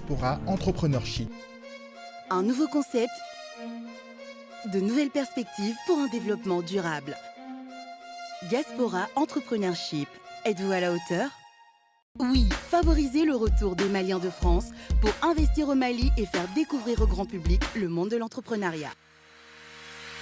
Diaspora Entrepreneurship. Un nouveau concept, de nouvelles perspectives pour un développement durable. Diaspora Entrepreneurship, êtes-vous à la hauteur ? Oui, favoriser le retour des Maliens de France pour investir au Mali et faire découvrir au grand public le monde de l'entrepreneuriat.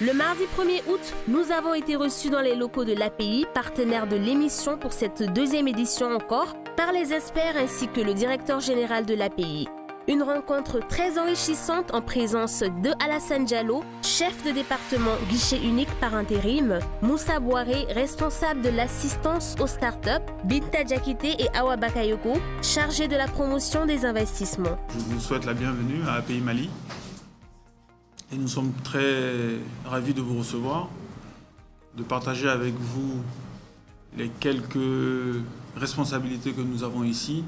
Le mardi 1er août, nous avons été reçus dans les locaux de l'API, partenaire de l'émission pour cette deuxième édition encore, par les experts ainsi que le directeur général de l'API. Une rencontre très enrichissante en présence de Alassane Diallo, chef de département guichet unique par intérim, Moussa Bouaré, responsable de l'assistance aux startups, Binta Diakité et Awa Bakayoko, chargés de la promotion des investissements. Je vous souhaite la bienvenue à API Mali et nous sommes très ravis de vous recevoir, de partager avec vous les quelques responsabilités que nous avons ici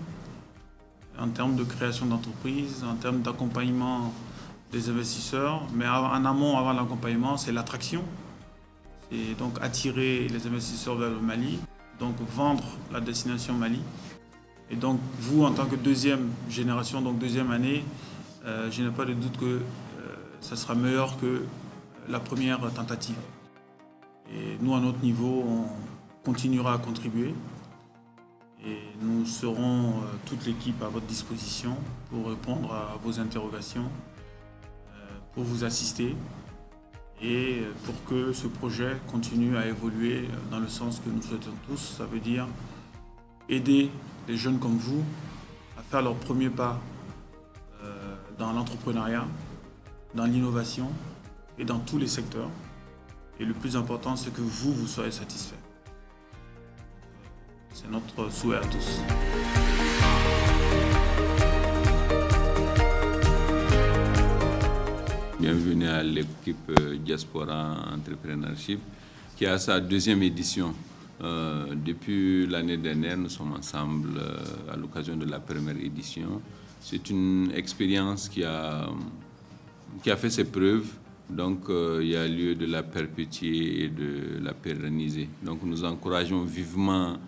en termes de création d'entreprise, en termes d'accompagnement des investisseurs. Mais en amont, avant l'accompagnement, c'est l'attraction. C'est donc attirer les investisseurs vers le Mali, donc vendre la destination Mali. Et donc vous, en tant que deuxième génération, donc deuxième année, je n'ai pas de doute que ça sera meilleur que la première tentative. Et nous, à notre niveau, on continuera à contribuer. Et nous serons toute l'équipe à votre disposition pour répondre à vos interrogations, pour vous assister et pour que ce projet continue à évoluer dans le sens que nous souhaitons tous. Ça veut dire aider les jeunes comme vous à faire leur premier pas dans l'entrepreneuriat, dans l'innovation et dans tous les secteurs. Et le plus important, c'est que vous soyez satisfaits. C'est notre souhait à tous. Bienvenue à l'équipe Diaspora Entrepreneurship qui a sa deuxième édition. Depuis l'année dernière, nous sommes ensemble à l'occasion de la première édition. C'est une expérience qui a fait ses preuves. Donc, il y a lieu de la perpétuer et de la pérenniser. Donc, nous encourageons vivement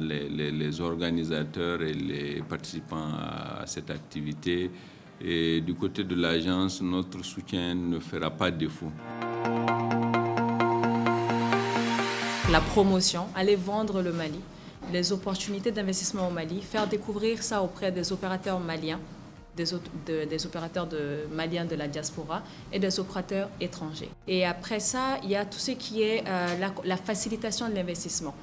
les organisateurs et les participants à cette activité. Et du côté de l'agence, notre soutien ne fera pas défaut. La promotion, aller vendre le Mali, les opportunités d'investissement au Mali, faire découvrir ça auprès des opérateurs maliens, des opérateurs maliens de la diaspora et des opérateurs étrangers. Et après ça, il y a tout ce qui est la facilitation de l'investissement.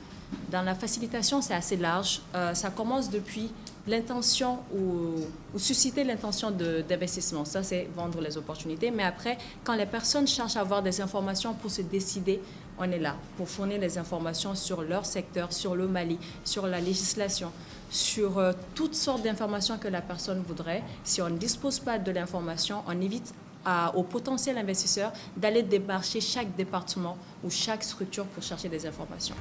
Dans la facilitation, c'est assez large. Ça commence depuis l'intention ou susciter l'intention d'investissement. Ça, c'est vendre les opportunités. Mais après, quand les personnes cherchent à avoir des informations pour se décider, on est là pour fournir les informations sur leur secteur, sur le Mali, sur la législation, sur toutes sortes d'informations que la personne voudrait. Si on ne dispose pas de l'information, on évite aux potentiels investisseurs d'aller démarcher chaque département ou chaque structure pour chercher des informations.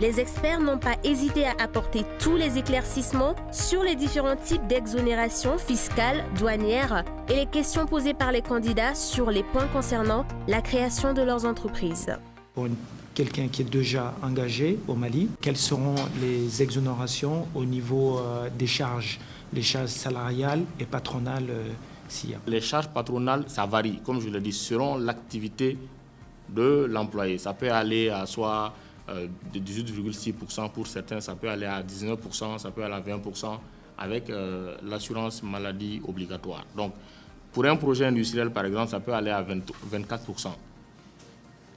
Les experts n'ont pas hésité à apporter tous les éclaircissements sur les différents types d'exonération fiscale, douanière et les questions posées par les candidats sur les points concernant la création de leurs entreprises. Pour quelqu'un qui est déjà engagé au Mali, quelles seront les exonérations au niveau des charges, les charges salariales et patronales s'il y a? Les charges patronales, ça varie, comme je l'ai dit, selon l'activité de l'employé. Ça peut aller à soit de 18,6% pour certains, ça peut aller à 19%, ça peut aller à 20% avec l'assurance maladie obligatoire. Donc, pour un projet industriel, par exemple, ça peut aller à 24%.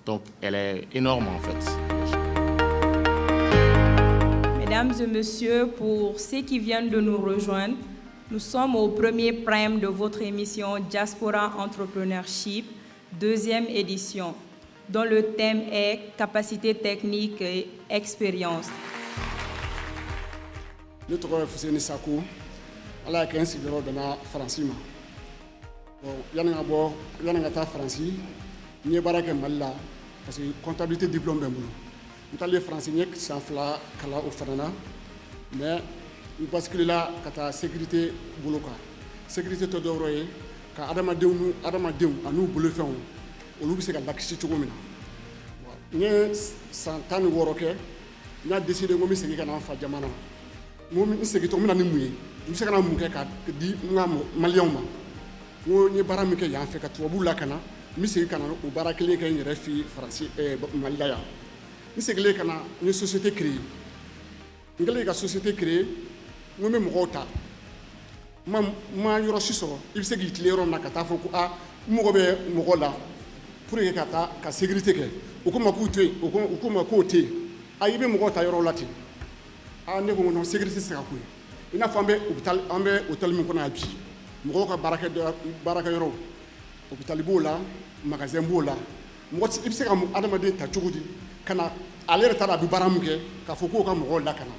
Donc, elle est énorme en fait. Mesdames et messieurs, pour ceux qui viennent de nous rejoindre, nous sommes au premier prime de votre émission Diaspora Entrepreneurship, deuxième édition, dont le thème est capacité technique et expérience. Ne tɔgɔ ye Fuseni Sako, Ala y'a kɛ n sigiyɔrɔ bɛnna Faransi ma. Yani ka taa Faransi, n ye baara kɛ Mali la parce que comptabilité diplôme bɛ n bolo. N taalen Faransi n ye san 2 kalan o fana na, mais n basculela ka taa sécurité bolo kan. Sécurité tɛ dɔwɛrɛ ye ka adamadenw an'u bolofɛnw olu bɛ se ka lakisi cogo min na. N ye san 16 kɛ, n y'a décidé n ko n bɛ segin ka na n fa jamana. N segintɔ n bɛna ni mun ye n bɛ se ka na mun kɛ ka di n ka maliyɛnw ma n ko n ye baara min kɛ yan fɛ ka tubabuw lakana n bɛ segin ka na o baara kelen kɛ n yɛrɛ fɛ faransi mali la yan n seginnen ka na n ye société créer n kɛlen ka société créer n ko n bɛ mɔgɔw ta ma yɔrɔ si sɔrɔ i bɛ se k'i tilen yɔrɔ min na ka taa fɔ ko n mago bɛ mɔgɔ la pour que ka taa ka sécurité kɛ u ko n ma k'u to yen u ko n ma k'o tɛ yen i bɛ mɔgɔw ta yɔrɔ la ten ne ko non sécurité tɛ se ka ko ye i n'a fɔ an bɛ hôtel min kɔnɔ yan bi mɔgɔw ka baarakɛyɔrɔw hôpital b'o la magasin b'o la i bɛ se ka adamaden ta cogo di ka na ale yɛrɛ t'a dɔn a bɛ baara min kɛ k'a fɔ k'o ka mɔgɔw lakana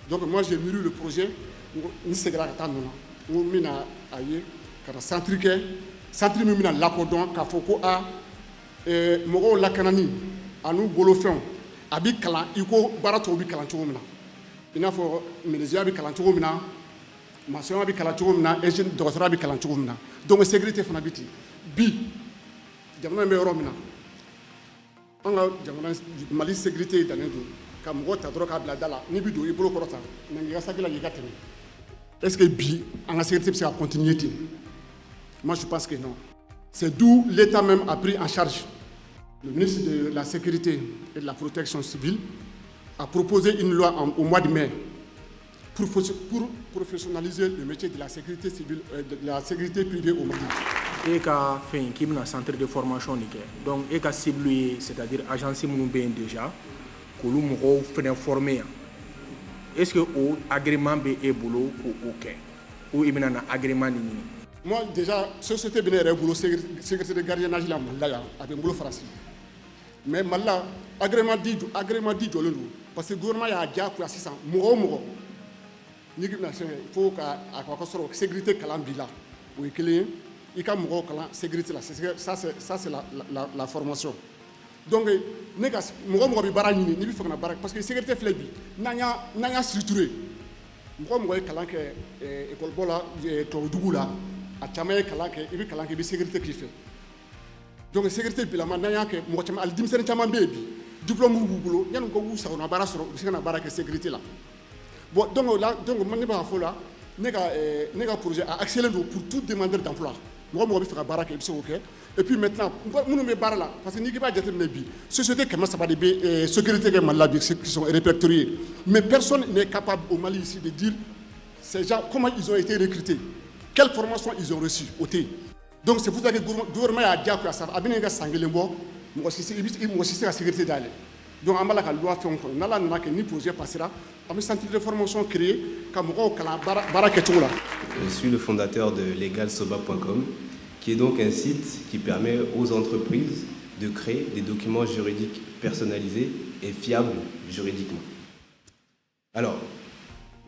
donc moi j'ai mûri le projet n seginna ka taa nɔ na n ko n bɛna a ye ka na centre kɛ centre min bɛna lakodɔn k'a fɔ ko mɔgɔw lakanani a n'u bolofɛnw a bɛ kalan i ko baara tɔw bɛ kalan cogo min na i n'a fɔ menuisier bɛ kalan cogo min na maçon bɛ kalan cogo min na dɔgɔtɔrɔya bɛ kalan cogo min na donc sécurité fana bɛ ten bi jamana in bɛ yɔrɔ min na an ka jamana mali sécurité dannen don ka mɔgɔ ta dɔrɔn k'a bila da la n'i bɛ don i bolo kɔrɔ ta na n'i ka saki la i ka tɛmɛ est-ce que bi an ka sécurité bɛ se ka continuer ten moi je pense que non c'est d'où l'État même a pris en charge le ministre de la sécurité et de la protection civile a proposé une loi au mois de mai pour professionnaliser le métier de la sécurité civile, de la sécurité privée au Mali. Et qu'a fait un centre de formation donc et qu'a ciblé, c'est-à-dire agence Mounoubé déjà, que nous m'avons formé. Est-ce que l'agrément est boulot ou ok ou il y a un agrément? Moi déjà société bénéraire boulot sécurité de gardiennage là Malaya avec boulot français. Mais Malala agrément dit jolendo parce que le gouvernement a déjà pour assistant moro ni il faut que sécurité calambila ou qu'il y a moro calam sécurité là ça c'est la formation donc négas moro bi barani ni bi fokna barak parce que sécurité flebi nanya structuré moro calam que école bola to dugula a chamaye calam que ibi calam que bi sécurité qui fait donc sécurité bi la man nanya que mo chama al dimsen chama bebi diplôme bu bulo ñan ko wu saw na bara soro bi na bara que sécurité là bon donc là donc man ne ba fo là nega projet a accéléré pour tout demandeur d'emploi mo bi fera bara que bi ok et puis maintenant nous me bara là parce que ni ki ba jette bi société comme ça ba de sécurité que Mali qui sont répertoriés mais personne n'est capable au Mali ici de dire ces gens comment ils ont été recrutés, quelle formation ils ont reçu au thé. Donc c'est pour ça que le gouvernement a dit que ça a bien été sanglé moi aussi la sécurité d'aller. Donc on va la loi fait encore. Nala nana que ni projet passera, on a centre de formation créé comme Je suis le fondateur de legalsoba.com, qui est donc un site qui permet aux entreprises de créer des documents juridiques personnalisés et fiables juridiquement. Alors,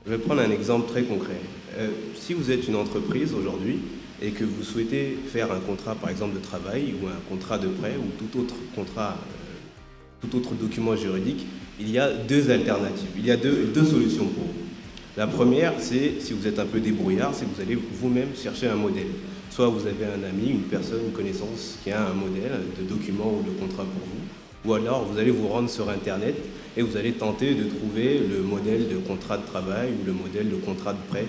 je vais prendre un exemple très concret. Si vous êtes une entreprise aujourd'hui et que vous souhaitez faire un contrat par exemple de travail ou un contrat de prêt ou tout autre contrat, tout autre document juridique, il y a deux alternatives, il y a deux solutions pour vous. La première, c'est si vous êtes un peu débrouillard, c'est que vous allez vous-même chercher un modèle. Soit vous avez un ami, une personne, une connaissance qui a un modèle de document ou de contrat pour vous, ou alors vous allez vous rendre sur Internet et vous allez tenter de trouver le modèle de contrat de travail ou le modèle de contrat de prêt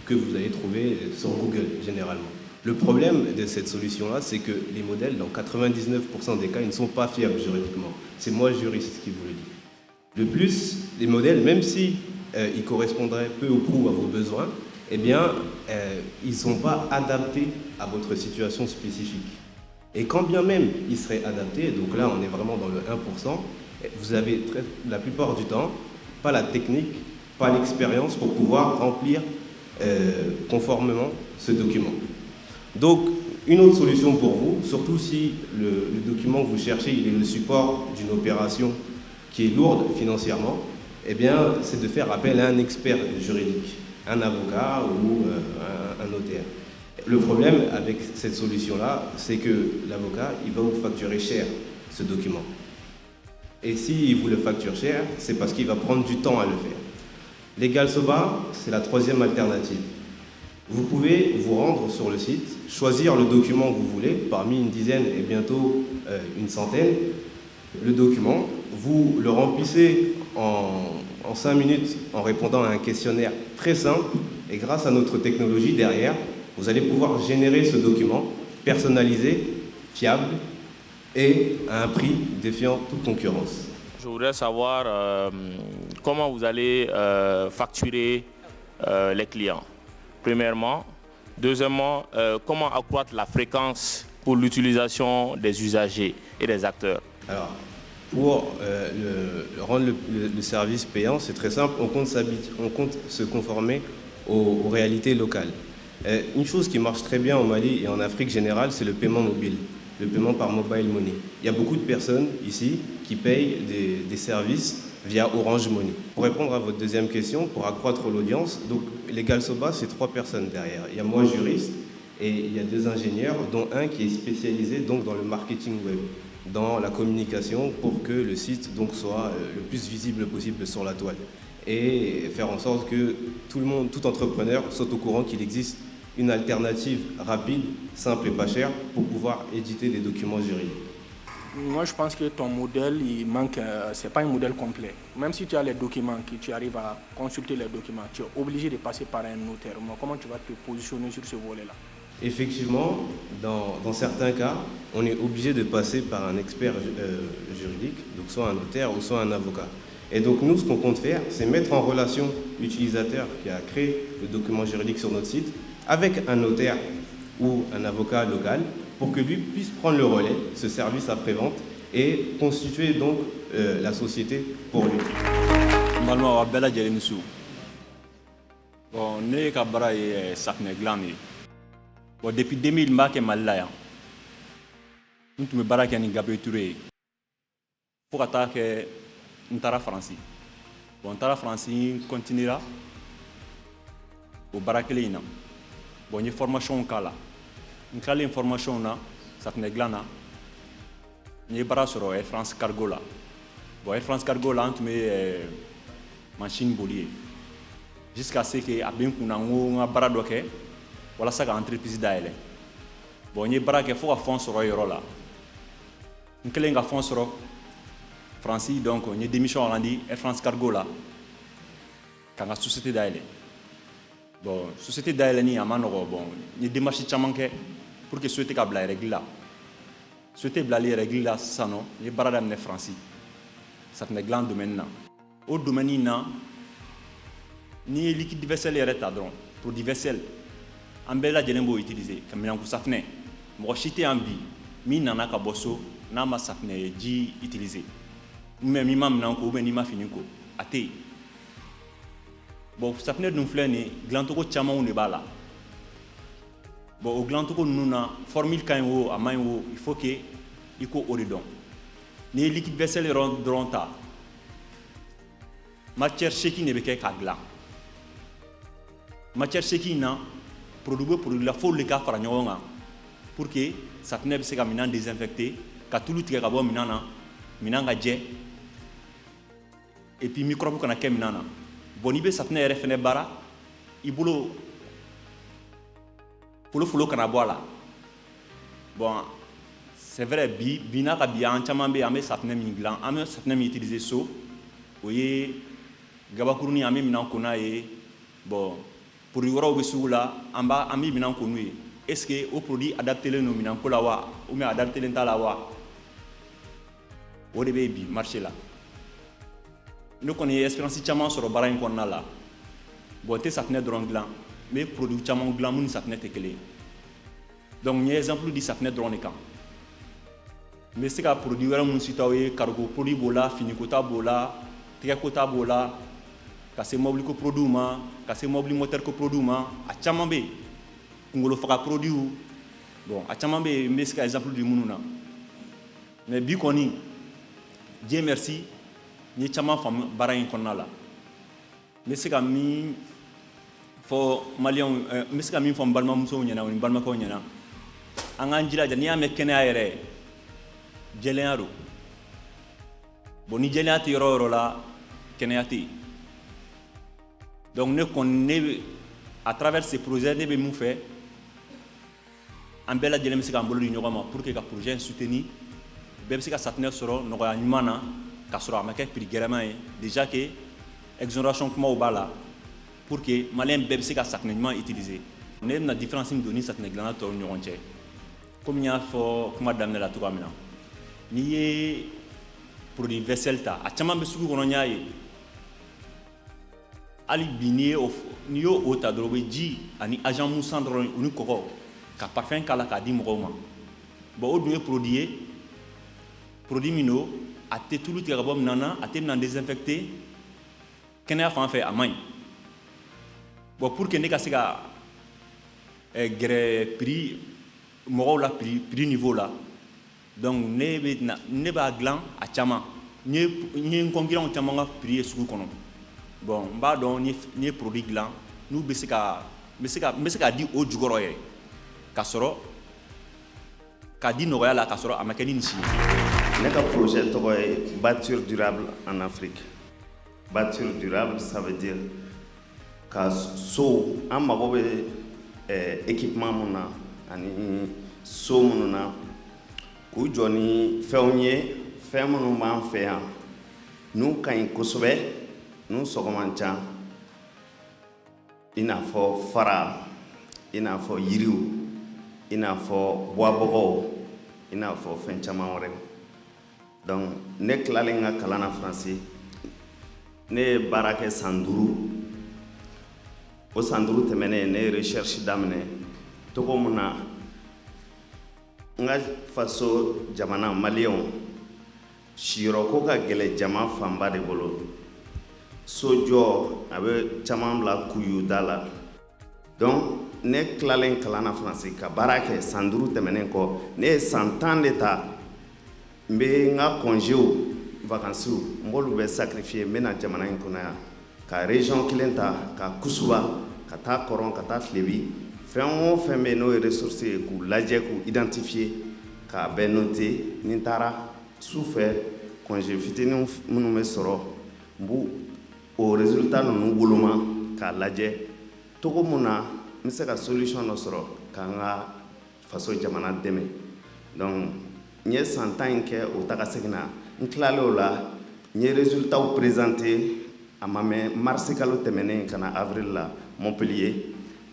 que vous allez trouver sur Google généralement. Le problème de cette solution-là, c'est que les modèles, dans 99% des cas, ils ne sont pas fiables juridiquement. C'est moi, juriste, qui vous le dis. De plus, les modèles, même si ils correspondraient peu ou prou à vos besoins, eh bien, ils ne sont pas adaptés à votre situation spécifique. Et quand bien même ils seraient adaptés, donc là on est vraiment dans le 1%, vous avez la plupart du temps pas la technique, pas l'expérience pour pouvoir remplir conformément ce document. Donc une autre solution pour vous, surtout si le document que vous cherchez il est le support d'une opération qui est lourde financièrement, eh bien c'est de faire appel à un expert juridique, un avocat ou un notaire. Le problème avec cette solution-là, c'est que l'avocat, il va vous facturer cher ce document. Et s'il vous le facture cher, c'est parce qu'il va prendre du temps à le faire. LegalSoba, c'est la troisième alternative. Vous pouvez vous rendre sur le site, choisir le document que vous voulez, parmi une dizaine et bientôt une centaine. Le document, vous le remplissez en 5 minutes en répondant à un questionnaire très simple Et grâce à notre technologie derrière, vous allez pouvoir générer ce document personnalisé, fiable et à un prix défiant toute concurrence. Je voudrais savoir comment vous allez facturer les clients, premièrement. Deuxièmement, comment accroître la fréquence pour l'utilisation des usagers et des acteurs. Alors, pour rendre le service payant, c'est très simple, on compte se conformer aux réalités locales. Une chose qui marche très bien au Mali et en Afrique générale, c'est le paiement mobile, le paiement par mobile money. Il y a beaucoup de personnes ici qui payent des services via Orange Money. Pour répondre à votre deuxième question, pour accroître l'audience, donc Legal Soba, c'est 3 personnes derrière. Il y a moi, juriste, et il y a 2 ingénieurs, dont un qui est spécialisé donc dans le marketing web, dans la communication pour que le site donc soit le plus visible possible sur la toile et faire en sorte que tout entrepreneur soit au courant qu'il existe une alternative rapide, simple et pas chère pour pouvoir éditer des documents juridiques. Moi, je pense que ton modèle, il manque, c'est pas un modèle complet. Même si tu as les documents, que tu arrives à consulter les documents, tu es obligé de passer par un notaire. Comment tu vas te positionner sur ce volet-là? Effectivement, dans certains cas, on est obligé de passer par un expert juridique, donc soit un notaire ou soit un avocat. Et donc nous, ce qu'on compte faire, c'est mettre en relation l'utilisateur qui a créé le document juridique sur notre site avec un notaire ou un avocat local pour que lui puisse prendre le relais, ce service après-vente, et constituer donc la société pour lui. Bon, ne ka bara ye safunɛ dilan de ye. Bon, depuis 2000 n b'a kɛ Mali la yan. N tun bɛ baara kɛ ni Gabriel Touré ye. Fo ka taa kɛ n taara Faransi. Bon, n taara Faransi n continuera o baara kelen in na. Bon, n ye formation k'a la. N tilalen formation na safunɛ dilan na. N ye baara sɔrɔ Air France Cargo la. Bon, Air France Cargo la n tun bɛ machine boli ye. Jusqu'à ce que a bɛ n kunna n ko n ka baara dɔ kɛ walasa ka entreprise dayɛlɛ. Bon, n ye baara kɛ fo ka fond sɔrɔ yɔrɔ la. N kɛlen ka fond sɔrɔ Faransi, donc n ye démission randi Air France Cargo la ka n ka société dayɛlɛ. Bon, société dayɛlɛni a ma nɔgɔ. Bon, n ye démarche caman kɛ pour que société ka bila règle la. Société bilali règle la sisan nɔ n ye baara daminɛ Faransi safunɛ dilan domaine na. O domaine in na ni ye liquide vaisselle yɛrɛ ta dɔrɔn produit vaisselle an bɛɛ lajɛlen b'o utiliser ka minɛnko safunɛ mɔgɔ si tɛ yan bi min nana ka bɔ so n'a ma safunɛ ji utiliser mais min ma minɛn ko ou bien n'i ma fini ko a tɛ yen. Bon, safunɛ dun filɛ nin ye dilancogo camanw de b'a la. Bon, o dilancogo ninnu na formule ka ɲi o a man ɲi o il faut que i ko o de dɔn. N'i ye liquide vaisselle dɔrɔn ta matière sekin de bɛ kɛ k'a dilan. Matière sekin na produit bɛ produit la fo le ka fara ɲɔgɔn kan pour que safunɛ bɛ se ka minɛn désinfecter ka tulu tigɛ ka bɔ minɛn na minɛn ka jɛ et puis microbe kana kɛ minɛn na. Bon, n'i bɛ safunɛ yɛrɛ fɛnɛ baara i bolo folofolo kana bɔ a la. Bon, c'est vrai bi n'a ka bi an caman bɛ an bɛ safunɛ min dilan an bɛ safunɛ min utiliser so o ye gabakurunin an bɛ minɛn ko n'a ye. Bon, produit wɛrɛw bɛ sugu la an bɛ minɛn ko n'u ye. Est-ce que o produit adapté len don minɛn ko la wa ou bien adapté len t'a la wa? O de bɛ bi marché la. Ne kɔni ye expérience caman sɔrɔ baara in kɔnɔna la. Bon, n tɛ safunɛ dɔrɔn dilan n bɛ produit caman dilan mun ni safunɛ tɛ kelen ye. Donc n ye exemple di safunɛ dɔrɔn de kan. N bɛ se ka produit wɛrɛ mun citer aw ye cargo produit b'o la finiko ta b'o la tɛgɛko ta b'o la ka se mobili ko produit ma ka se mobili moteur ko produit ma a caman bɛ yen kunkolo faga produit bon a caman bɛ yen n bɛ se ka exemple di minnu na mais bi kɔni Dieu merci n ye caman faamu baara in kɔnɔna la. N bɛ se ka min fɔ maliyɛnw n bɛ se ka min fɔ n balimamusow ɲɛna ni n balimakɛw ɲɛna an k'an jilaja n'i y'a mɛn kɛnɛya yɛrɛ jɛlenya don. Bon, ni jɛlenya tɛ yɔrɔ o yɔrɔ la kɛnɛya tɛ yen. Donc ne kɔni à travers ces projets ne bɛ mun fɛ an bɛɛ lajɛlen bɛ se k'an bolo di ɲɔgɔn ma pour que ka projet in soutenir bɛɛ bɛ se ka safunɛ sɔrɔ nɔgɔya ɲuman na k'a sɔrɔ a ma kɛ prix gɛlɛman ye déjà que exonération kumaw b'a la pour que malien bébé se ka safunɛ ɲuman utiliser. Ne bɛna différence min don ni safunɛ dilanna tɔw ni ɲɔgɔn cɛ comme n y'a fɔ kuma daminɛ la cogoya min na n'i ye produit vaisselle ta a caman bɛ sugu kɔnɔ n y'a ye hali bi n'i y'o ta dɔrɔn o bɛ ji ani agent moussant dɔrɔn u ni kɔgɔ ka parfum k'a la k'a di mɔgɔw ma bon o dun ye produit min don a tɛ tulu tigɛ ka bɔ minan na a tɛ minan désinfecté kɛnɛya fan fɛ a man ɲi bon pour que ne ka se ka gɛrɛ prix mɔgɔw la prix niveau la donc ne b'a dilan a caman n ye n concurrent caman ka prix ye sugu kɔnɔ bon n b'a dɔn n ye produit dilan n'u bɛ se ka n bɛ se k'a di o jukɔrɔ yɛrɛ ka sɔrɔ k'a di nɔgɔya la ka sɔrɔ a ma kɛ ni nin si ye. Ne ka projet tɔgɔ ye bâtir durable en Afrique. Bâtir durable ça veut dire ka so an mago bɛ équipement mun na ani so minnu na k'u jɔ ni fɛnw ye fɛn minnu b'an fɛ yan n'u ka ɲi kosɛbɛ n'u sɔgɔ man ca i n'a fɔ fara i n'a fɔ yiriw i n'a fɔ buwabɔgɔw i n'a fɔ fɛn caman wɛrɛ donc ne tilalen ka kalan na faransi ne ye baara kɛ san 5 o san 5 tɛmɛnen ne ye recherche daminɛ togo mun na n ka faso jamana maliyɛnw siyɔrɔko ka gɛlɛ jama fanba de bolo sojɔ a bɛ caman bila kuyuda la donc ne tilalen kalan na faransi ka baara kɛ san 5 tɛmɛnen kɔ ne ye san 10 de ta n bɛ n ka congéw vacances n b'olu bɛɛ sacrifier n bɛ na jamana in kɔnɔ yan ka région kelen ta ka kusuba ka taa kɔrɔn ka taa tilebi fɛn o fɛn bɛ yen n'o ye ressource ye k'u lajɛ k'u identifier k'a bɛɛ noter ni n taara sufɛ congé fitinin minnu bɛ sɔrɔ n b'u o résultat ninnu woloma k'a lajɛ togo mun na n bɛ se ka solution dɔ sɔrɔ k'an ka faso jamana dɛmɛ donc n ye san 10 in kɛ o taga segin na n tilalen o la n ye résultats présenté a ma mɛn mars kalo tɛmɛnen ka na avril la Montpellier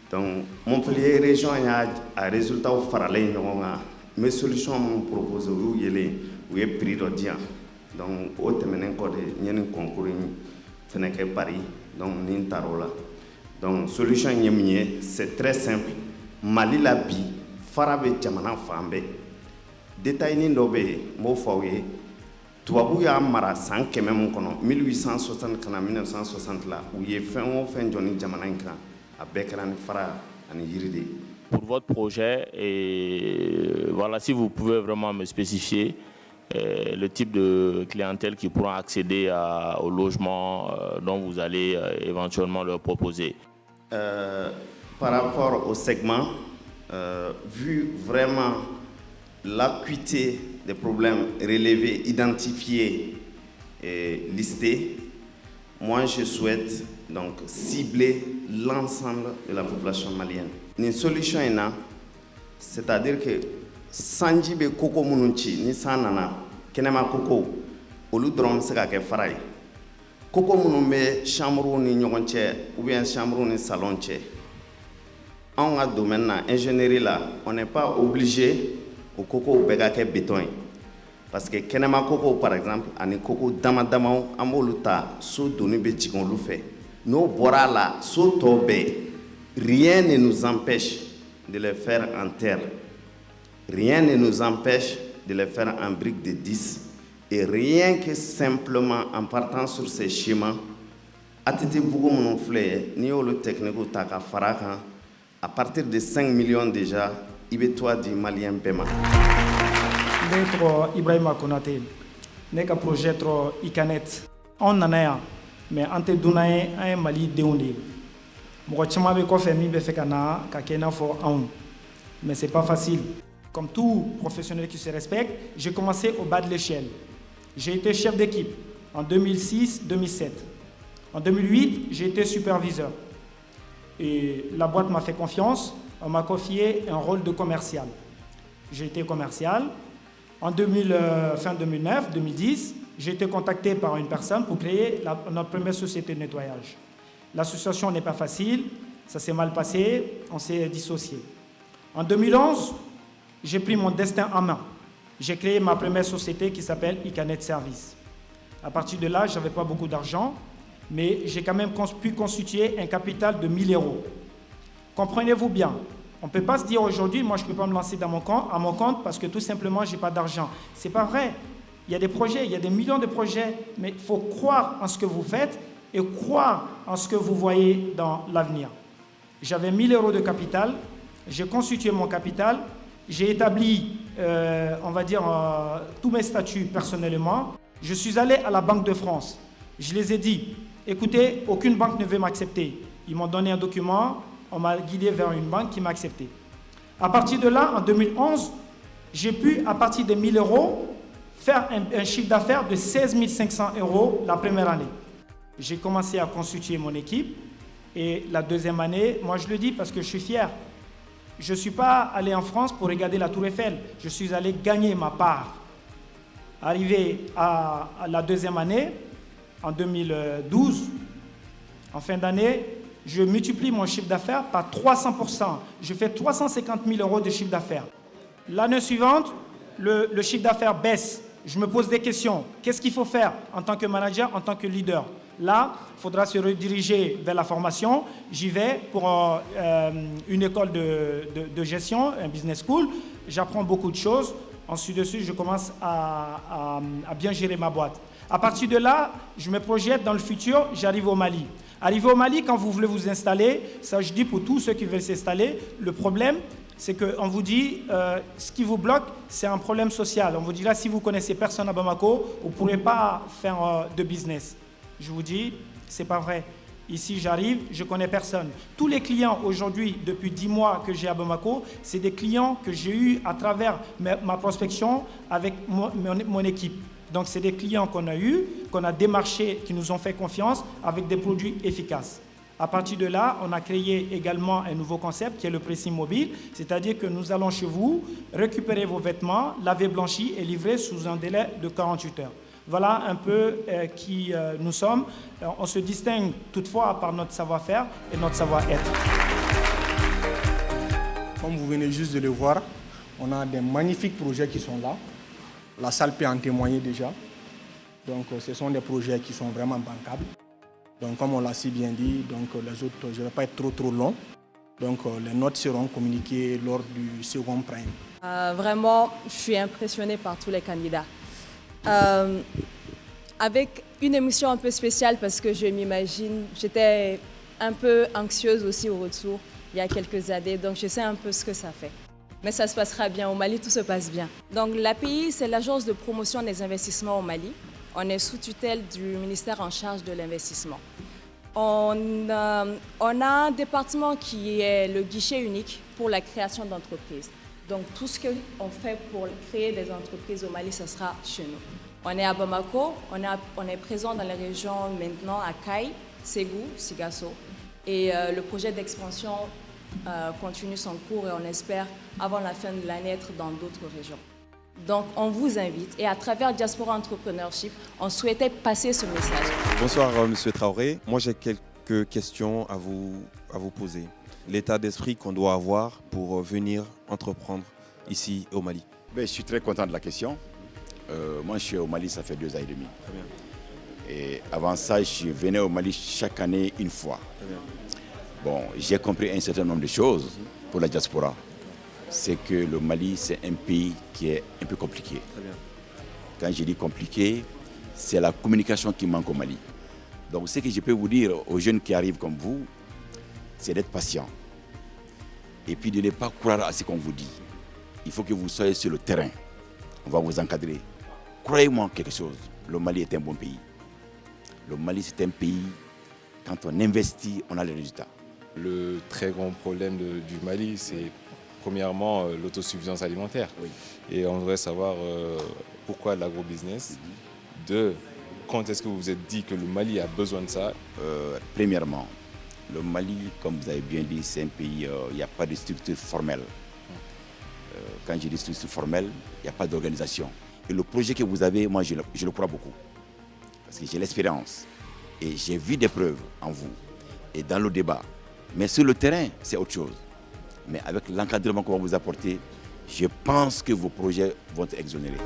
donc Montpellier région y'a résultats faralen ɲɔgɔn kan n bɛ solution minnu proposé u y'u yelen u ye prix dɔ di yan donc o tɛmɛnen kɔ de n ye nin concours in fɛnɛ kɛ Paris donc ni n taara o la donc solution in ye min ye c'est très simple Mali la bi fara bɛ jamana fan bɛɛ détailling dɔ bɛ yen n b'o fɔ aw ye tubabu y'a mara san 100 mun kɔnɔ 1860 kana 1960 la u ye fɛn o fɛn jɔ ni jamana in kan a bɛɛ kɛra ni fara ani yiri de. Pour votre projet, et voilà, si vous pouvez vraiment me spécifier le type de clientèle qui pourront accéder au logement dont vous allez éventuellement leur proposer. Par rapport au segment, vu vraiment l'acuité des problèmes relevés, identifiés et listés, moi je souhaite donc cibler l'ensemble de la population malienne. Une solution est là, c'est-à-dire que sanji be koko minnu ci ni san nana kɛnɛma koko olu dɔrɔn bɛ se ka kɛ fara ye koko minnu bɛ chambre ni ɲɔgɔn cɛ ou bien chambre ni salon cɛ anw ka domaine na ingénierie la on n'est pas obligé o koko bɛɛ ka kɛ béton ye parce que kɛnɛma koko par exemple ani koko dama damaw an b'olu ta so doni bɛ jigin olu fɛ n'o bɔra a la so tɔ bɛɛ rien ne nous empêche de les faire en terre. Rien ne nous empêche de les faire en briques de 10. Et rien que simplement en partant sur ces schémas, ATT Bougou Mounflé, Niolo Technico Taka Faraka, à partir de 5 millions déjà, il veut toi du Malien Pema. D'être Ibrahima Konate, n'est qu'un projet trop Ikanet. On en a un, mais en te donnant un Mali déondé. Mɔgɔ caman bɛ kɔfɛ min bɛ fɛ ka na ka kɛ i n'a fɔ anw mais c'est pas facile. Comme tout professionnel qui se respecte, j'ai commencé au bas de l'échelle. J'ai été chef d'équipe en 2006-2007. En 2008, j'ai été superviseur. Et la boîte m'a fait confiance, on m'a confié un rôle de commercial. J'ai été commercial. En fin 2009-2010, j'ai été contacté par une personne pour créer notre première société de nettoyage. L'association n'est pas facile, ça s'est mal passé, on s'est dissocié. En 2011, j'ai pris mon destin en main. J'ai créé ma première société qui s'appelle Icanet Service. À partir de là, je n'avais pas beaucoup d'argent, mais j'ai quand même pu constituer un capital de 1 000 €. Comprenez-vous bien, on ne peut pas se dire aujourd'hui, moi je ne peux pas me lancer à mon compte parce que tout simplement, je n'ai pas d'argent. Ce n'est pas vrai. Il y a des projets, il y a des millions de projets, mais il faut croire en ce que vous faites et croire en ce que vous voyez dans l'avenir. J'avais 1 000 € de capital, j'ai constitué mon capital, j'ai établi, on va dire, tous mes statuts personnellement. Je suis allé à la Banque de France. Je les ai dit, écoutez, aucune banque ne veut m'accepter. Ils m'ont donné un document, on m'a guidé vers une banque qui m'a accepté. À partir de là, en 2011, j'ai pu, à partir de 1 000 € faire un chiffre d'affaires de 16 500 € la première année. J'ai commencé à constituer mon équipe et la deuxième année, moi je le dis parce que je suis fier. Je ne suis pas allé en France pour regarder la Tour Eiffel. Je suis allé gagner ma part. Arrivé à la deuxième année, en 2012, en fin d'année, je multiplie mon chiffre d'affaires par 300%. Je fais 350 000 € de chiffre d'affaires. L'année suivante, le chiffre d'affaires baisse. Je me pose des questions. Qu'est-ce qu'il faut faire en tant que manager, en tant que leader? Là, il faudra se rediriger vers la formation. J'y vais pour une école de gestion, un business school. J'apprends beaucoup de choses. Ensuite, je commence à bien gérer ma boîte. À partir de là, je me projette dans le futur. J'arrive au Mali. Arrivé au Mali, quand vous voulez vous installer, ça je dis pour tous ceux qui veulent s'installer, le problème, c'est qu'on vous dit, ce qui vous bloque, c'est un problème social. On vous dit là, si vous connaissez personne à Bamako, vous ne pourrez pas faire de business. Je vous dis, c'est pas vrai. Ici, j'arrive, je ne connais personne. Tous les clients aujourd'hui, depuis 10 mois que j'ai à Bamako, c'est des clients que j'ai eus à travers ma prospection avec mon équipe. Donc, c'est des clients qu'on a eus, qu'on a démarchés, qui nous ont fait confiance avec des produits efficaces. À partir de là, on a créé également un nouveau concept qui est le pressing mobile, c'est-à-dire que nous allons chez vous récupérer vos vêtements, laver, blanchis et livrer sous un délai de 48 heures. Voilà un peu qui nous sommes. On se distingue toutefois par notre savoir-faire et notre savoir-être. Comme vous venez juste de le voir, on a des magnifiques projets qui sont là. La salle peut en témoigner déjà. Donc ce sont des projets qui sont vraiment bancables. Donc comme on l'a si bien dit, donc, les autres, je ne vais pas être trop long. Donc les notes seront communiquées lors du second prime. Vraiment, je suis impressionnée par tous les candidats. Avec une émotion un peu spéciale parce que je m'imagine, j'étais un peu anxieuse aussi au retour il y a quelques années, donc je sais un peu ce que ça fait. Mais ça se passera bien, au Mali tout se passe bien. Donc l'API, c'est l'agence de promotion des investissements au Mali. On est sous tutelle du ministère en charge de l'investissement. On a un département qui est le guichet unique pour la création d'entreprises. Donc tout ce qu'on fait pour créer des entreprises au Mali, ça sera chez nous. On est à Bamako, on est présent dans les régions maintenant à Kay, Ségou, Sigasso. Et le projet d'expansion continue son cours et on espère avant la fin de l'année être dans d'autres régions. Donc on vous invite et à travers Diaspora Entrepreneurship, on souhaitait passer ce message. Bonsoir Monsieur Traoré, moi j'ai quelques questions à vous poser. L'état d'esprit qu'on doit avoir pour venir entreprendre ici au Mali. Je suis très content de la question. Moi je suis au Mali, ça fait 2 ans et demi. Très bien. Et avant ça, je venais au Mali chaque année une fois. Très bien. Bon, j'ai compris un certain nombre de choses pour la diaspora. C'est que le Mali, c'est un pays qui est un peu compliqué. Très bien. Quand je dis compliqué, c'est la communication qui manque au Mali. Donc ce que je peux vous dire aux jeunes qui arrivent comme vous, c'est d'être patient. Et puis de ne pas croire à ce qu'on vous dit. Il faut que vous soyez sur le terrain. On va vous encadrer. Croyez-moi quelque chose, le Mali est un bon pays. Le Mali, c'est un pays, quand on investit, on a les résultats. Le très grand problème du Mali, c'est premièrement l'autosuffisance alimentaire. Oui. Et on voudrait savoir pourquoi l'agrobusiness. Deux, quand est-ce que vous vous êtes dit que le Mali a besoin de ça? Premièrement, le Mali, comme vous avez bien dit, c'est un pays, il n'y a pas de structure formelle. Quand je dis structure formelle, il n'y a pas d'organisation. Et le projet que vous avez, moi je le crois beaucoup. Parce que j'ai l'expérience et j'ai vu des preuves en vous. et dans le débat. Mais sur le terrain, c'est autre chose. Mais avec l'encadrement qu'on va vous apporter, je pense que vos projets vont être exonérés.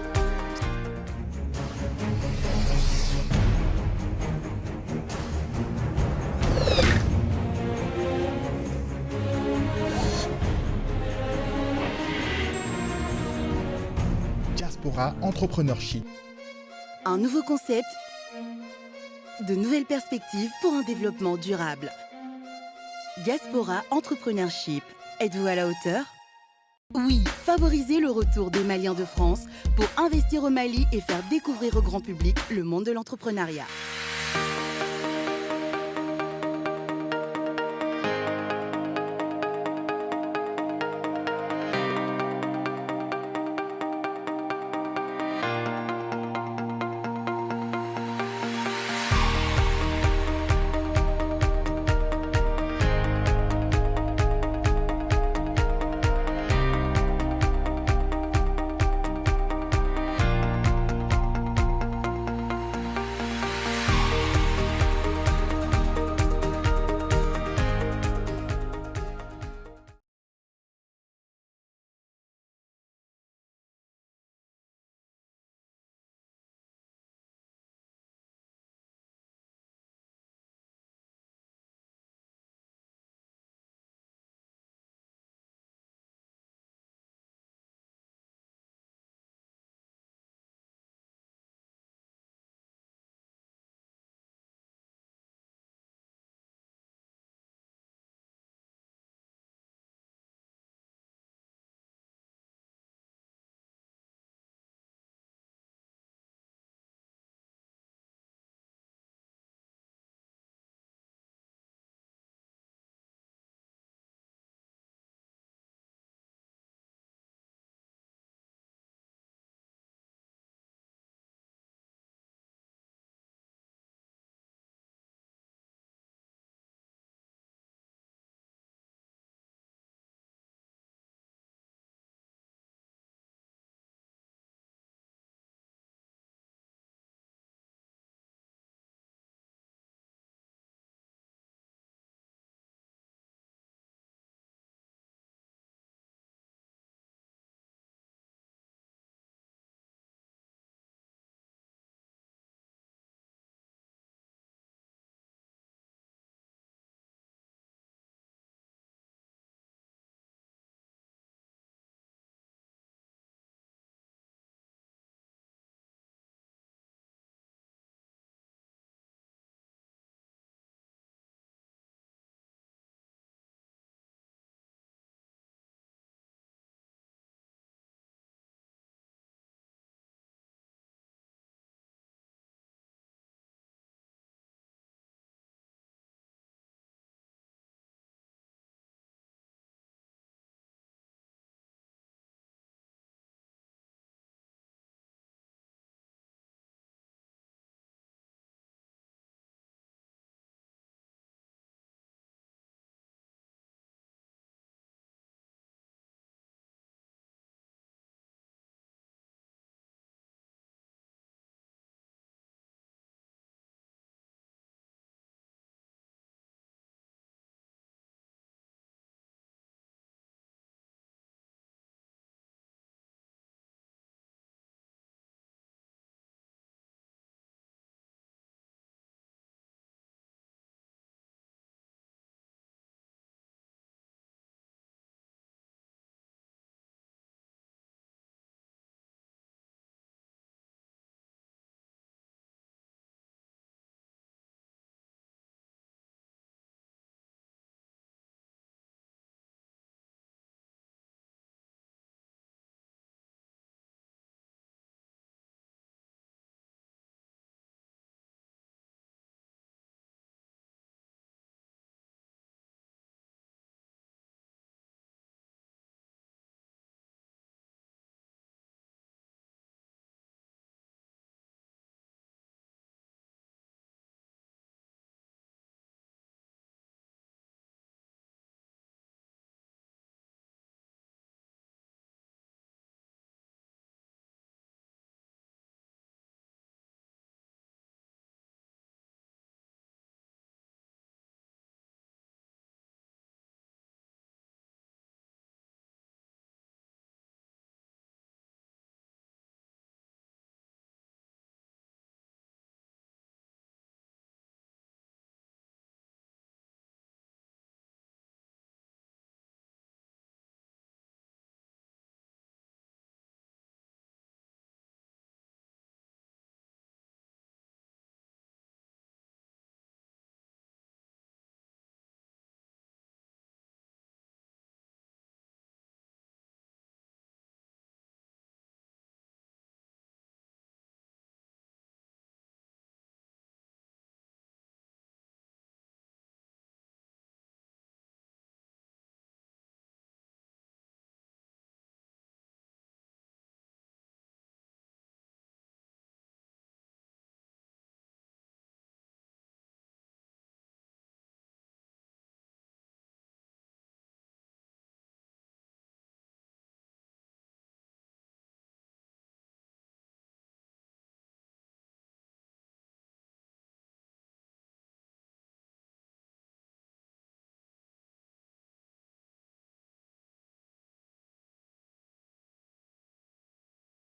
Diaspora Entrepreneurship. Un nouveau concept, de nouvelles perspectives pour un développement durable. Diaspora Entrepreneurship. Êtes-vous à la hauteur? Oui, favoriser le retour des Maliens de France pour investir au Mali et faire découvrir au grand public le monde de l'entrepreneuriat.